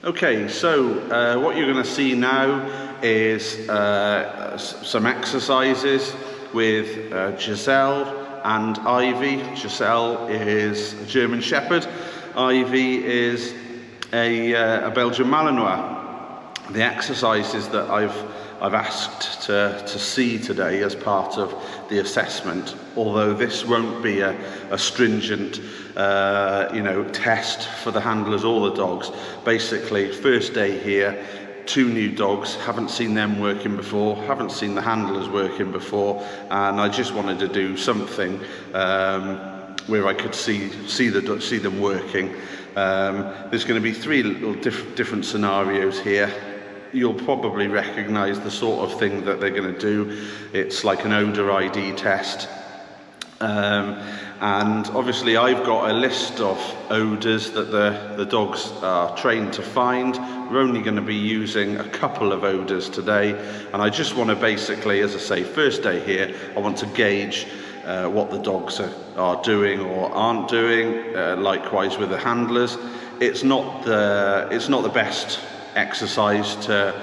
Okay, so what you're going to see now is some exercises with Giselle and Ivy. Giselle is a German Shepherd. Ivy is a Belgian Malinois. The exercises that I've asked to see today as part of the assessment, although this won't be a stringent test for the handlers or the dogs. Basically, first day here, 2 new dogs, haven't seen them working before, haven't seen the handlers working before, and I just wanted to do something where I could see them working. There's going to be 3 little different scenarios here. You'll probably recognise the sort of thing that they're going to do. It's like an odour ID test. And obviously I've got a list of odours that the dogs are trained to find. We're only going to be using a couple of odours today, and I just want to basically, as I say, first day here, I want to gauge what the dogs are doing or aren't doing. Likewise with the handlers, it's not the best exercise to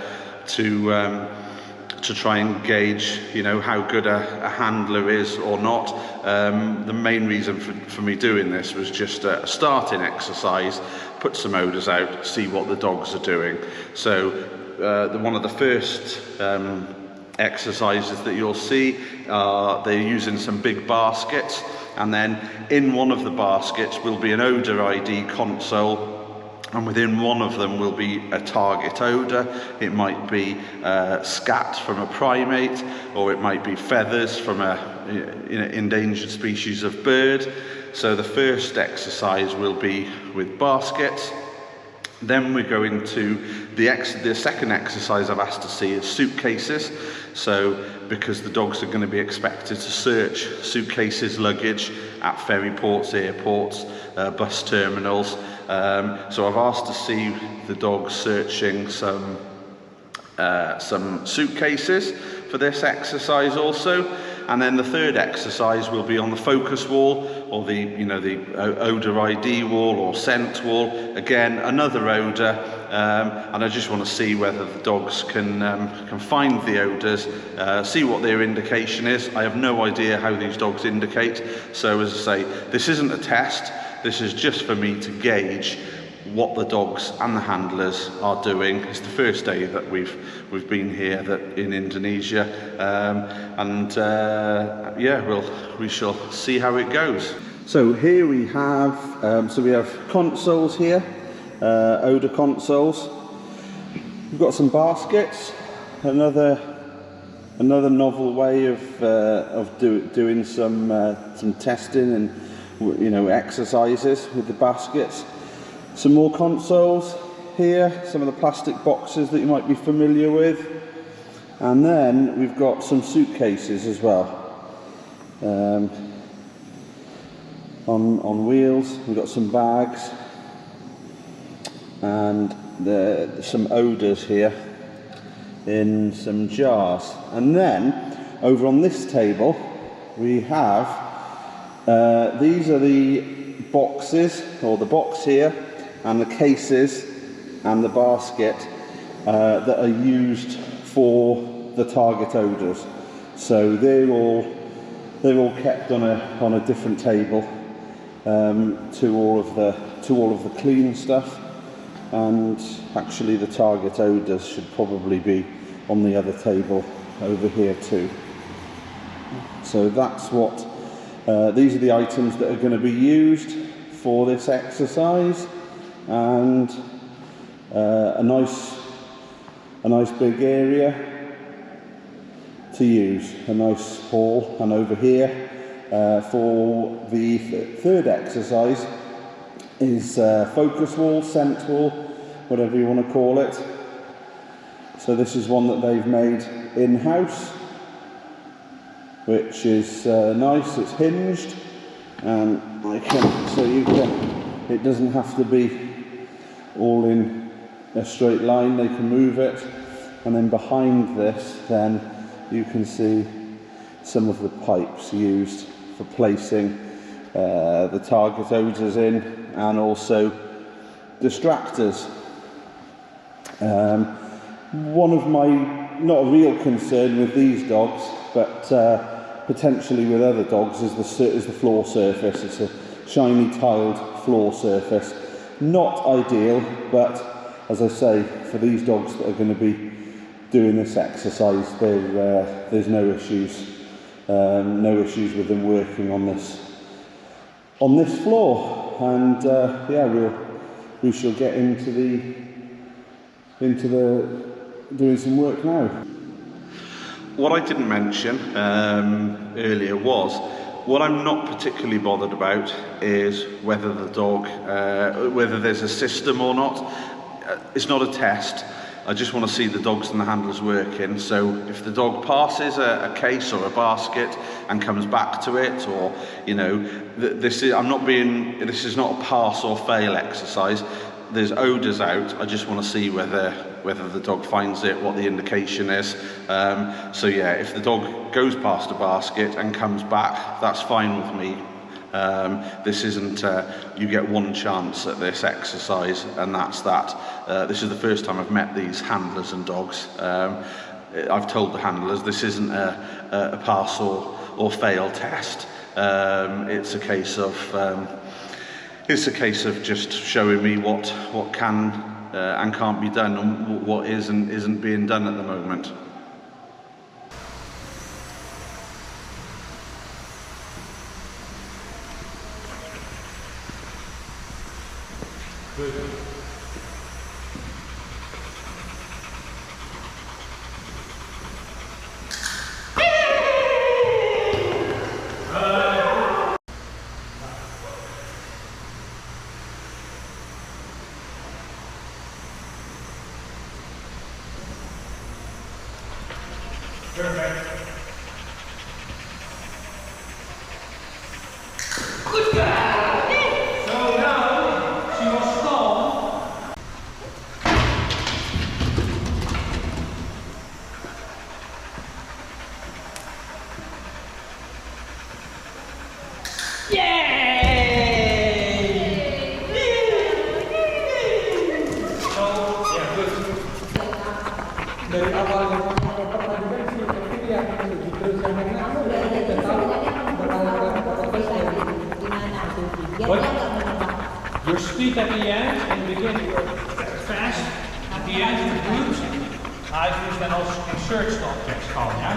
try and gauge, how good a handler is or not. The main reason for me doing this was just a starting exercise, put some odours out, see what the dogs are doing. So one of the first exercises that you'll see, they're using some big baskets, and then in one of the baskets will be an odour ID console, and within one of them will be a target odour. It might be scat from a primate, or it might be feathers from a endangered species of bird. So the first exercise will be with baskets. Then we're going to the second exercise I've asked to see is suitcases. So because the dogs are going to be expected to search suitcases, luggage at ferry ports, airports, bus terminals. So I've asked to see the dogs searching some suitcases for this exercise also. And then the third exercise will be on the focus wall, or the odour ID wall or scent wall. Again, another odour, and I just want to see whether the dogs can find the odours, see what their indication is. I have no idea how these dogs indicate. So as I say, this isn't a test. This is just for me to gauge what the dogs and the handlers are doing. It's the first day that we've been here in Indonesia, we shall see how it goes. So here we have we have consoles here, odour consoles. We've got some baskets, another novel way of doing some testing and exercises with the baskets. Some more consoles here, some of the plastic boxes that you might be familiar with. And then we've got some suitcases as well. On wheels, we've got some bags. And some odours here in some jars. And then, over on this table, we have, these are the boxes, or the box here, and the cases and the basket that are used for the target odours. So they're all kept on a different table to all of the clean stuff, and actually the target odours should probably be on the other table over here too. So that's what these are the items that are going to be used for this exercise. And a nice big area to use, a nice hall. And over here for the third exercise is focus wall, scent wall, whatever you want to call it. So this is one that they've made in-house, which is nice. It's hinged, and it doesn't have to be all in a straight line. They can move it, and then behind this then you can see some of the pipes used for placing the target odours in, and also distractors. One of my, not a real concern with these dogs, but potentially with other dogs, is the floor surface. It's a shiny tiled floor surface. Not ideal, but as I say, for these dogs that are going to be doing this exercise, there's no issues. No issues with them working on this floor, and yeah, we shall get into the doing some work now. What I didn't mention earlier was, what I'm not particularly bothered about is whether the dog, whether there's a system or not. It's not a test. I just want to see the dogs and the handlers working. So if the dog passes a case or a basket and comes back to it, or this is not a pass or fail exercise. There's odours out. I just want to see whether the dog finds it, what the indication is. So yeah, if the dog goes past a basket and comes back, that's fine with me. This isn't, you get one chance at this exercise and that's that. This is the first time I've met these handlers and dogs. I've told the handlers this isn't a pass or fail test. It's a case of just showing me what can and can't be done, and what is and isn't being done at the moment. Perfect. Good girl. So now she was strong. Dari awal your speed at the end, in the beginning fast, at the end you cruise. Hij dan als insert stop tekst kan, ja?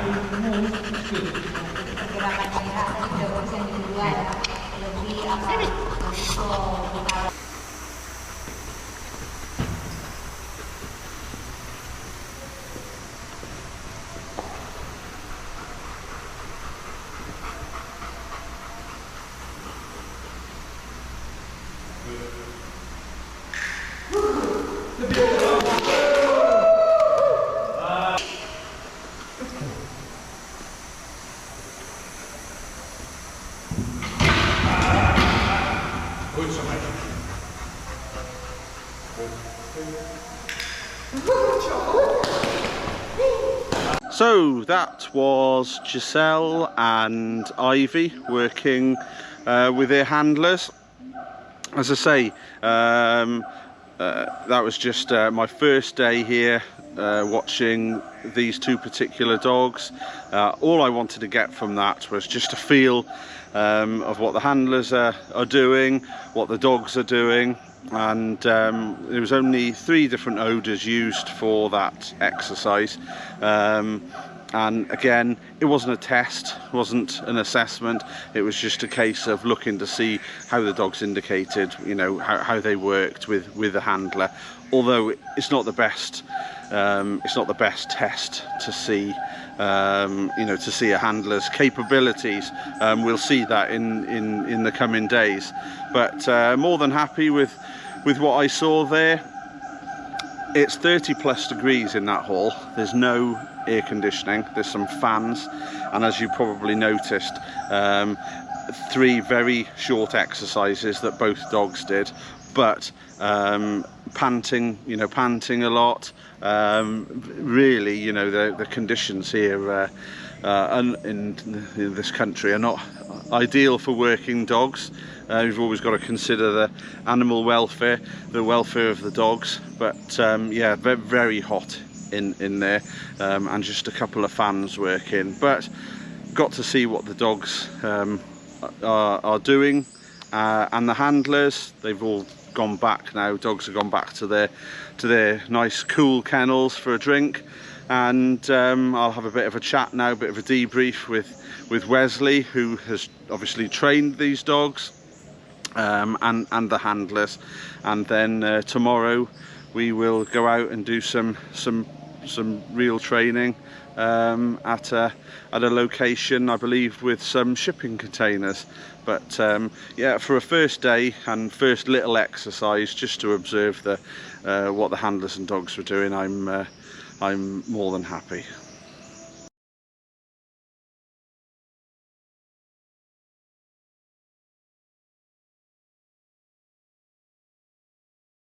Goed zo, meisje. So that was Giselle and Ivy working with their handlers. As I say, that was just my first day here watching these two particular dogs. All I wanted to get from that was just a feel of what the handlers are doing, what the dogs are doing, and there was only 3 different odours used for that exercise. And again, it wasn't a test, wasn't an assessment, it was just a case of looking to see how the dogs indicated, you know, how they worked with the handler. Although it's not the best test to see, you know, to see a handler's capabilities. We'll see that in the coming days. But more than happy with what I saw there. It's 30+ degrees in that hall. There's no air conditioning, there's some fans, and as you probably noticed, 3 very short exercises that both dogs did, but panting a lot. Really, you know, the conditions here and in this country are not ideal for working dogs. You've always got to consider the animal welfare, the welfare of the dogs. But yeah, very hot in there, and just a couple of fans working. But got to see what the dogs are doing, and the handlers, they've all gone back now. Dogs have gone back to their nice cool kennels for a drink, and I'll have a bit of a chat now, a bit of a debrief with Wesley, who has obviously trained these dogs, and the handlers, and then tomorrow we will go out and do some real training at a location, I believe, with some shipping containers. But yeah, for a first day and first little exercise, just to observe what the handlers and dogs were doing, I'm more than happy.